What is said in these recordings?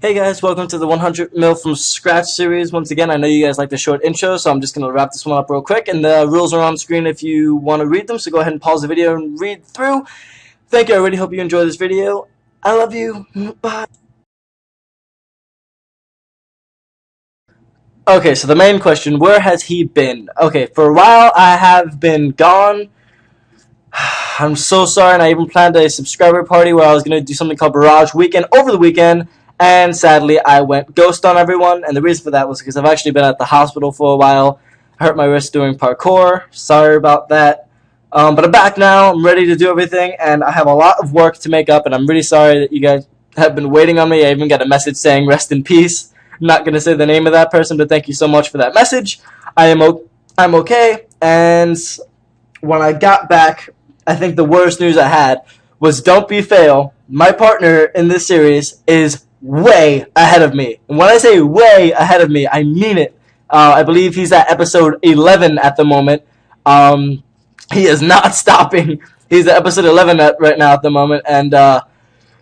Hey guys, welcome to the 100 Mil from Scratch series. Once again, I know you guys like the short intro, so I'm just going to wrap this one up real quick. And the rules are on screen if you want to read them, so go ahead and pause the video and read through. Thank you, I really hope you enjoy this video. I love you. Bye. Okay, so the main question, where has he been? Okay, for a while I have been gone. I'm so sorry, and I even planned a subscriber party where I was going to do something called Barrage Weekend over the weekend, and sadly I went ghost on everyone, and the reason for that was because I've actually been at the hospital for a while. I hurt my wrist doing parkour, sorry about that. But I'm back now, I'm ready to do everything, and I have a lot of work to make up, and I'm really sorry that you guys have been waiting on me. I even got a message saying rest in peace. I'm not going to say the name of that person, but thank you so much for that message. I'm okay, and when I got back, I think the worst news I had was Don't Be Fail. My partner in this series is way ahead of me. And when I say way ahead of me, I mean it. I believe he's at episode 11 at the moment. He is not stopping. He's at episode 11 right now at the moment, and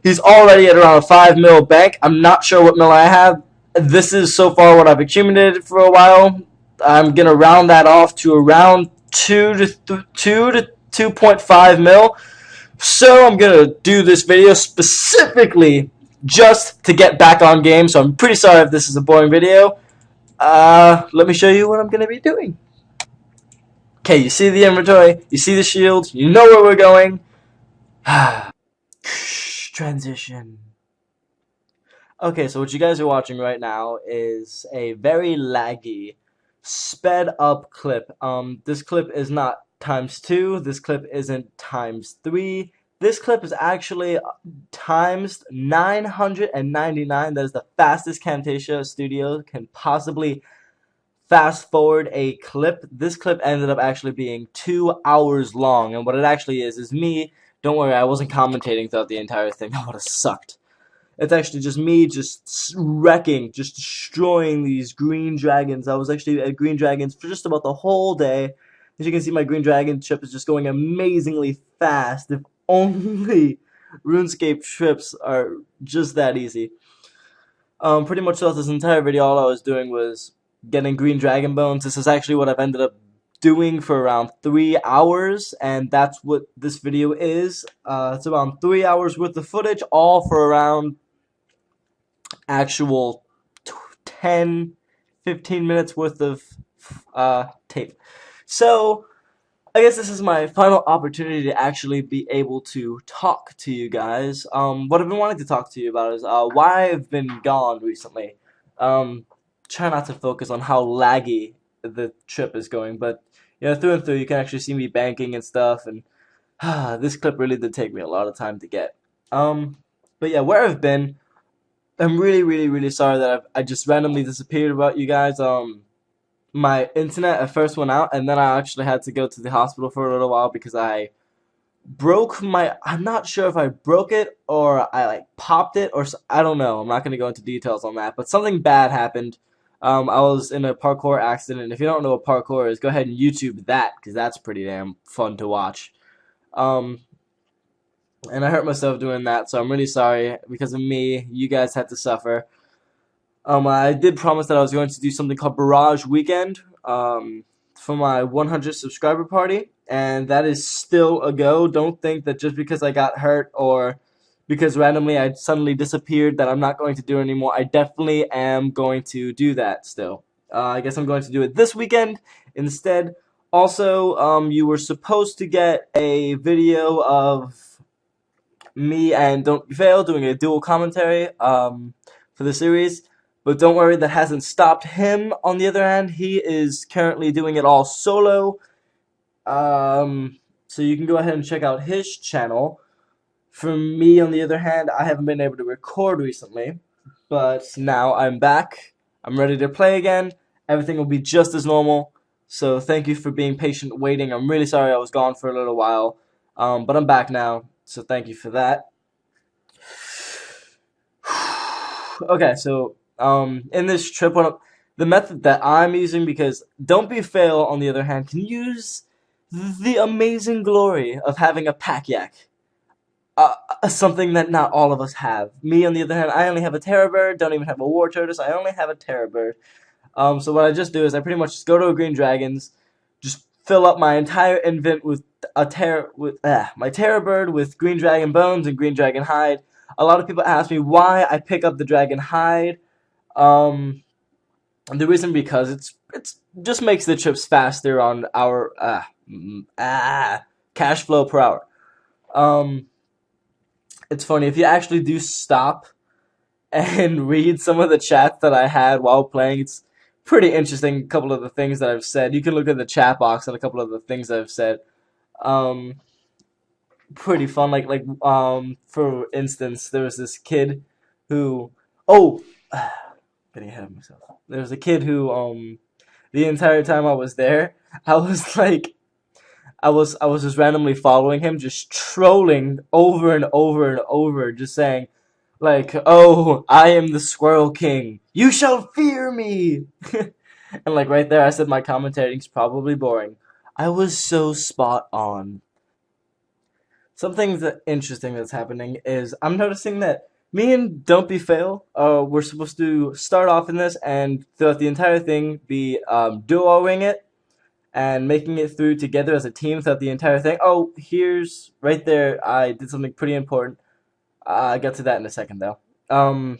he's already at around a 5 mil bank. I'm not sure what mil I have. This is so far what I've accumulated for a while. I'm going to round that off to around 2 to 2.5 mil. So I'm going to do this video specifically just to get back on game. So I'm pretty sorry if this is a boring video. Let me show you what I'm going to be doing. Okay, you see the inventory, you see the shield, you know where we're going. Transition. Okay, so what you guys are watching right now is a very laggy, sped up clip. This clip is not ×2, this clip isn't ×3. This clip is actually times 999. That is the fastest Camtasia Studio can possibly fast forward a clip. This clip ended up actually being 2 hours long, and what it actually is me. Don't worry, I wasn't commentating throughout the entire thing. That would have sucked. It's actually just me just wrecking, just destroying these green dragons. I was actually at green dragons for just about the whole day. As you can see, my green dragon trip is just going amazingly fast. If only RuneScape trips are just that easy. Pretty much throughout this entire video, all I was doing was getting green dragon bones. This is actually what I've ended up doing for around 3 hours, and that's what this video is. It's around 3 hours worth of footage, all for around actual 10, 15 minutes worth of tape. So I guess this is my final opportunity to actually be able to talk to you guys. What I've been wanting to talk to you about is why I've been gone recently. Try not to focus on how laggy the trip is going, but you know, through and through, you can actually see me banking and stuff, and this clip really did take me a lot of time to get. But yeah, where I've been, I'm really sorry that I just randomly disappeared about you guys. My internet at first went out, and then I actually had to go to the hospital for a little while because I broke my, I'm not sure if I broke it or I like popped it, or I don't know. I'm not going to go into details on that, but something bad happened. I was in a parkour accident. If you don't know what parkour is, go ahead and YouTube that, because that's pretty damn fun to watch. And I hurt myself doing that, so I'm really sorry. Because of me, you guys had to suffer. I did promise that I was going to do something called Barrage Weekend for my 100 subscriber party, and that is still a go. Don't think that just because I got hurt or because randomly I suddenly disappeared that I'm not going to do it anymore. I definitely am going to do that still. I guess I'm going to do it this weekend instead. Also, you were supposed to get a video of me and Don't Fail doing a dual commentary for the series. But don't worry, that hasn't stopped him. On the other hand, he is currently doing it all solo. So you can go ahead and check out his channel. For me, on the other hand, I haven't been able to record recently. But now I'm back. I'm ready to play again. Everything will be just as normal. So thank you for being patient waiting. I'm really sorry I was gone for a little while. But I'm back now. So thank you for that. Okay, so in this trip, the method that I'm using, because Don't Be Fail, on the other hand, can use the amazing glory of having a pack yak. something that not all of us have. Me, on the other hand, I only have a terror bird. Don't even have a war tortoise. I only have a terror bird. So what I just do is I pretty much just go to a Green Dragons, just fill up my entire invent with my terror bird with Green Dragon bones and Green Dragon hide. A lot of people ask me why I pick up the Dragon hide. And the reason because it's just makes the trips faster on our cash flow per hour. Um, it's funny if you actually do stop and read some of the chats that I had while playing. It's pretty interesting. A couple of the things that I've said. You can look at the chat box and a couple of the things I've said. Um, Pretty fun. For instance, there was this kid who oh, getting ahead of myself. There was a kid who the entire time I was there, I was like I was just randomly following him, just trolling over and over and over, just saying like, "Oh, I am the Squirrel King. You shall fear me." And like right there, I said my commentating's probably boring. I was so spot on. Something that interesting that's happening is I'm noticing that me and Don't Be Fail, we're supposed to start off in this and throughout the entire thing be duoing it and making it through together as a team throughout the entire thing. Oh, here's right there. I did something pretty important. I get to that in a second though. Um,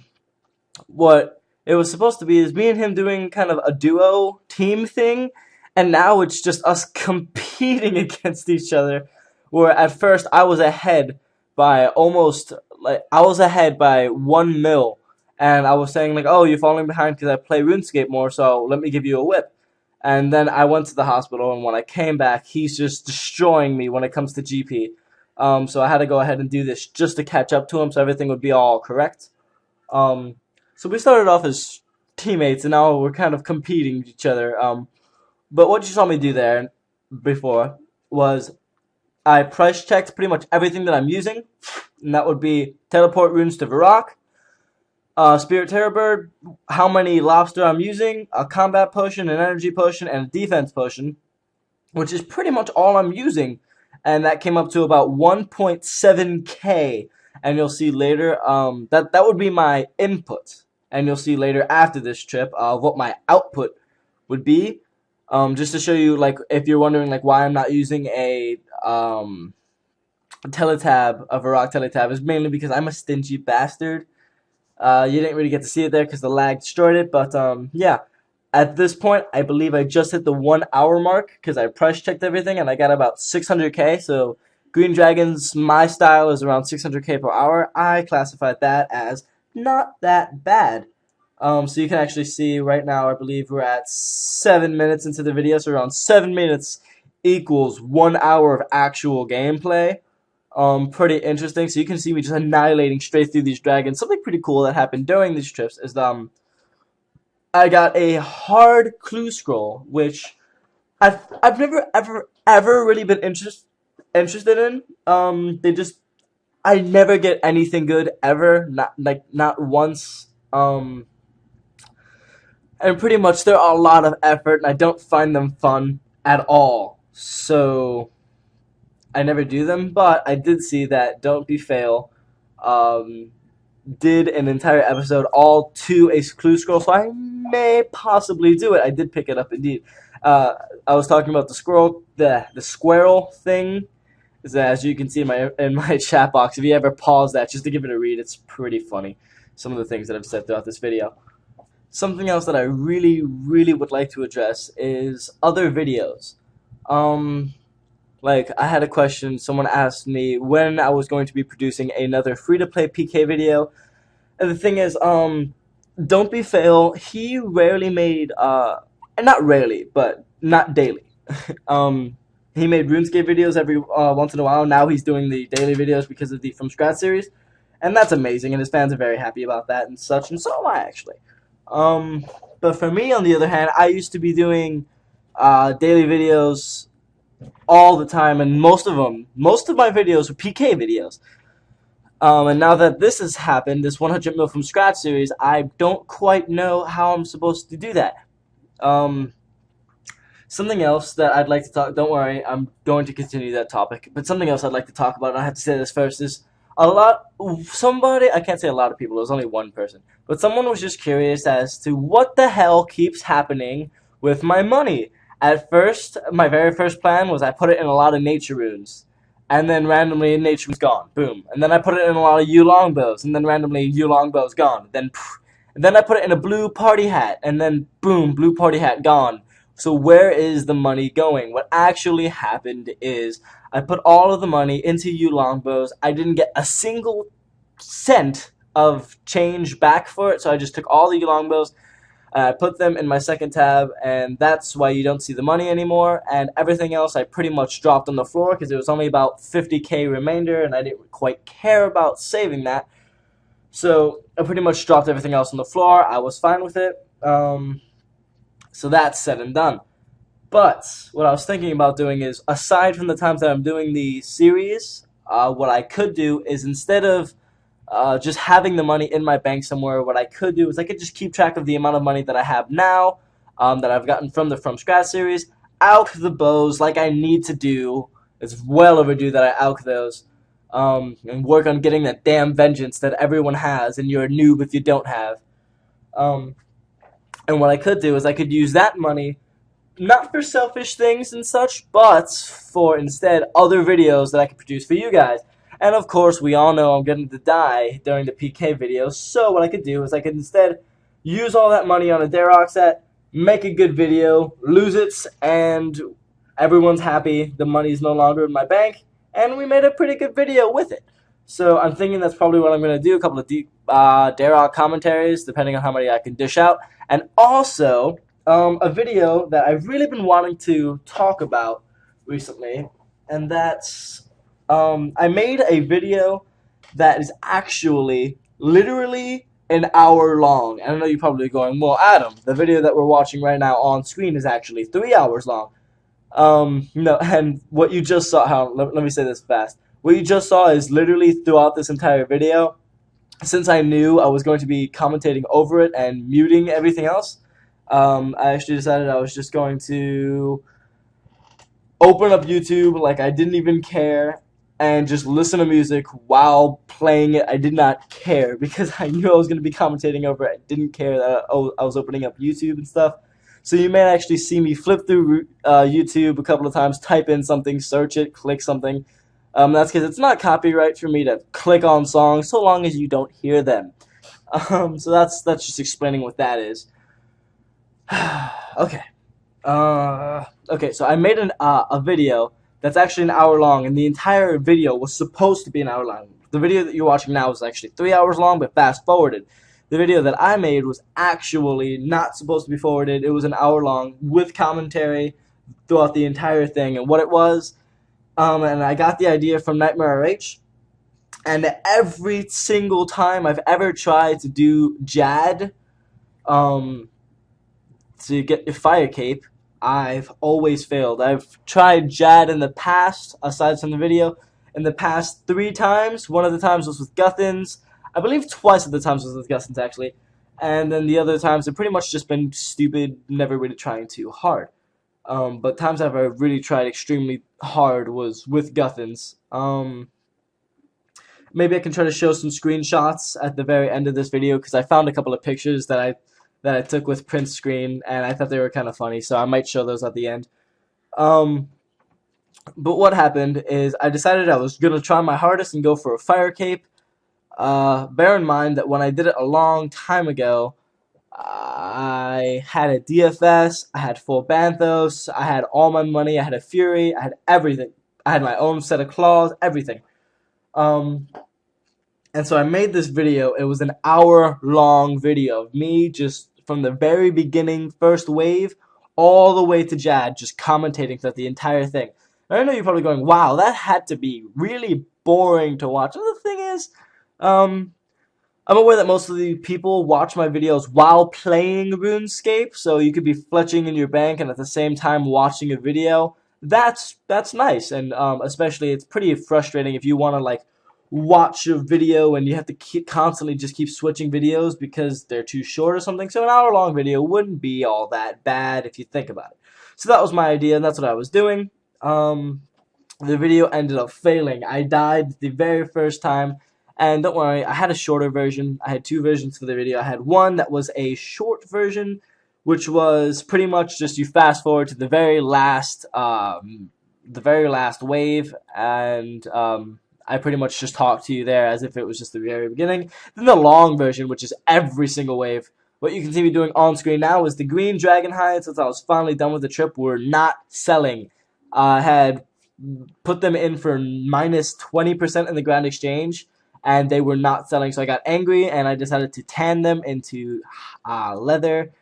what it was supposed to be is me and him doing kind of a duo team thing, and now it's just us competing against each other. Where at first I was ahead by almost like I was ahead by 1 mil, and I was saying like, "Oh, you're falling behind because I play RuneScape more, so let me give you a whip." And then I went to the hospital, and when I came back, he's just destroying me when it comes to GP. So I had to go ahead and do this just to catch up to him, so everything would be all correct. Um, so we started off as teammates, and now we're kind of competing with each other. But what you saw me do there before was I price checked pretty much everything that I'm using, and that would be teleport runes to Varrock, Spirit Terror Bird, how many lobster I'm using, a combat potion, an energy potion, and a defense potion, which is pretty much all I'm using, and that came up to about 1.7k. And you'll see later that would be my input, and you'll see later after this trip what my output would be. Just to show you, like, if you're wondering like why I'm not using a teletab, a Varrock teletab, is mainly because I'm a stingy bastard. You didn't really get to see it there because the lag destroyed it, but yeah. At this point, I believe I just hit the 1 hour mark because I price checked everything and I got about 600k. So Green Dragons, my style is around 600k per hour. I classified that as not that bad. So you can actually see right now, I believe we're at 7 minutes into the video, so around 7 minutes equals 1 hour of actual gameplay. Pretty interesting. So you can see me just annihilating straight through these dragons. Something pretty cool that happened during these trips is I got a hard clue scroll, which I've never ever really been interested in. I never get anything good ever, not once. And pretty much they're a lot of effort, and I don't find them fun at all. So I never do them, but I did see that Don't Be Fail um, did an entire episode all to a clue scroll, so I may possibly do it. I did pick it up indeed. I was talking about the squirrel thing. Is that, as you can see in my chat box, if you ever pause that just to give it a read, it's pretty funny. Some of the things that I've said throughout this video. Something else that I really, really would like to address is other videos. Like, I had a question. Someone asked me when I was going to be producing another free-to-play PK video. And the thing is, Don't Be Fail, he rarely made, not rarely, but not daily. He made RuneScape videos every once in a while. Now he's doing the daily videos because of the From Scratch series. And that's amazing, and his fans are very happy about that and such, and so am I, actually. But for me, on the other hand, I used to be doing daily videos all the time, and most of my videos were PK videos. And now that this has happened, this 100 mil from scratch series, I don't quite know how I'm supposed to do that. Something else that I'd like to talk. Don't worry, I'm going to continue that topic. But something else I'd like to talk about, and I have to say this first, is a lot, somebody, I can't say a lot of people, it was only one person, but someone was just curious as to what the hell keeps happening with my money. At first, my very first plan was I put it in a lot of nature runes, and then randomly nature was gone, boom. And then I put it in a lot of Yulong bows, and then randomly Yulong bows gone. Then, and then I put it in a blue party hat, and then boom, blue party hat gone. So where is the money going? What actually happened is I put all of the money into Yulong bows. I didn't get a single cent of change back for it, so I just took all the Yulong bows, I put them in my second tab, and that's why you don't see the money anymore. And everything else I pretty much dropped on the floor because it was only about 50k remainder, and I didn't quite care about saving that. So I pretty much dropped everything else on the floor. I was fine with it. So that's said and done. But what I was thinking about doing is, aside from the times that I'm doing the series, what I could do is, instead of just having the money in my bank somewhere, what I could do is I could just keep track of the amount of money that I have now, that I've gotten from the From Scratch series, out the bows like I need to do. It's well overdue that I out those, and work on getting that damn vengeance that everyone has, and you're a noob if you don't have. Um, and what I could do is I could use that money not for selfish things and such, but for instead other videos that I can produce for you guys. And of course, we all know I'm going to die during the PK video, so what I could do is I could instead use all that money on a Darox set, make a good video, lose it, and everyone's happy. The money's no longer in my bank, and we made a pretty good video with it. So I'm thinking that's probably what I'm going to do, a couple of deep Darox commentaries, depending on how many I can dish out, and also a video that I've really been wanting to talk about recently, and that's I made a video that is actually literally an hour long. And I know you're probably going, well, Adam, the video that we're watching right now on screen is actually 3 hours long. No, and what you just saw, let me say this fast. What you just saw is literally throughout this entire video. Since I knew I was going to be commentating over it and muting everything else, I actually decided I was just going to open up YouTube like I didn't even care and just listen to music while playing it. I did not care because I knew I was going to be commentating over it. I didn't care that I was opening up YouTube and stuff. So you may actually see me flip through YouTube a couple of times, type in something, search it, click something. That's because it's not copyright for me to click on songs so long as you don't hear them. So that's just explaining what that is. Okay. Okay, so I made a video that's actually an hour long, and the entire video was supposed to be an hour long. The video that you're watching now is actually 3 hours long, but fast forwarded. The video that I made was actually not supposed to be forwarded. It was an hour long with commentary throughout the entire thing, and what it was. And I got the idea from Nightmare RH, and every single time I've ever tried to do Jad, to get your fire cape, I've always failed. I've tried Jad in the past, aside from the video, in the past 3 times. One of the times was with Guthins. I believe twice of the times was with Guthins, actually. And then the other times have pretty much just been stupid, never really trying too hard. But times I've really tried extremely hard was with Guthins. Maybe I can try to show some screenshots at the very end of this video, because I found a couple of pictures that I took with print screen, and I thought they were kind of funny, so I might show those at the end. But what happened is I decided I was going to try my hardest and go for a fire cape. Bear in mind that when I did it a long time ago, I had a DFS, I had full Banthos, I had all my money, I had a Fury, I had everything. I had my own set of claws, everything. And so I made this video. It was an hour-long video of me just from the very beginning, first wave, all the way to Jad, just commentating throughout the entire thing. And I know you're probably going, wow, that had to be really boring to watch. And the thing is, I'm aware that most of the people watch my videos while playing RuneScape, so you could be fletching in your bank and at the same time watching a video. That's nice, and especially it's pretty frustrating if you want to like watch a video and you have to constantly just keep switching videos because they're too short or something. So an hour-long video wouldn't be all that bad if you think about it. So that was my idea, and that's what I was doing. the video ended up failing. I died the very first time, and don't worry, I had a shorter version. I had two versions for the video. I had one that was a short version, which was pretty much just you fast forward to the very last wave, and I pretty much just talked to you there as if it was just the very beginning. Then the long version, which is every single wave. What you can see me doing on screen now is the green dragon hides, since I was finally done with the trip, were not selling. I had put them in for minus 20% in the Grand Exchange, and they were not selling. So I got angry, and I decided to tan them into leather,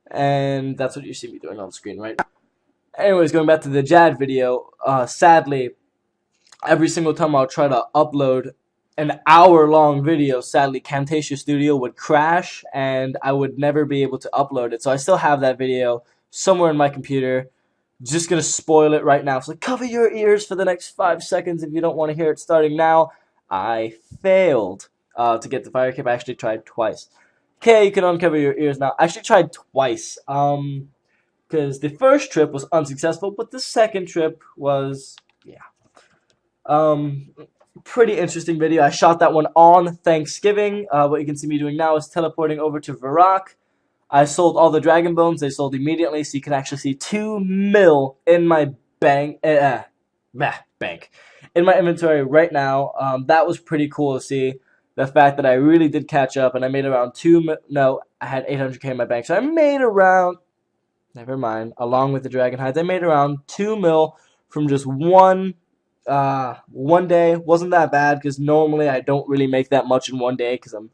and that's what you see me doing on screen right now. Anyways, going back to the Jad video, sadly, every single time I'll try to upload an hour-long video, sadly, Camtasia Studio would crash, and I would never be able to upload it. So I still have that video somewhere in my computer. Just gonna spoil it right now. So cover your ears for the next 5 seconds if you don't want to hear it starting now. I failed to get the fire cape. I actually tried twice. Okay, you can uncover your ears now. I actually tried twice. Because the first trip was unsuccessful, but the second trip was, yeah. Pretty interesting video. I shot that one on Thanksgiving. What you can see me doing now is teleporting over to Varrock. I sold all the dragon bones. They sold immediately, so you can actually see 2 mil in my bank. Bank in my inventory right now. That was pretty cool to see. The fact that I really did catch up, and I made around I had 800k in my bank, so I made around. Never mind. Along with the dragon hides, I made around 2 mil from just one day. Wasn't that bad because normally I don't really make that much in one day because I'm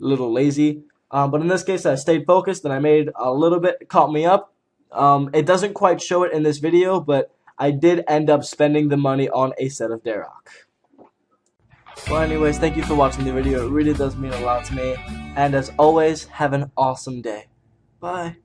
a little lazy. But in this case, I stayed focused and I made a little bit. It caught me up. It doesn't quite show it in this video, but I did end up spending the money on a set of Darok. Well, anyways, thank you for watching the video. It really does mean a lot to me. And as always, have an awesome day. Bye.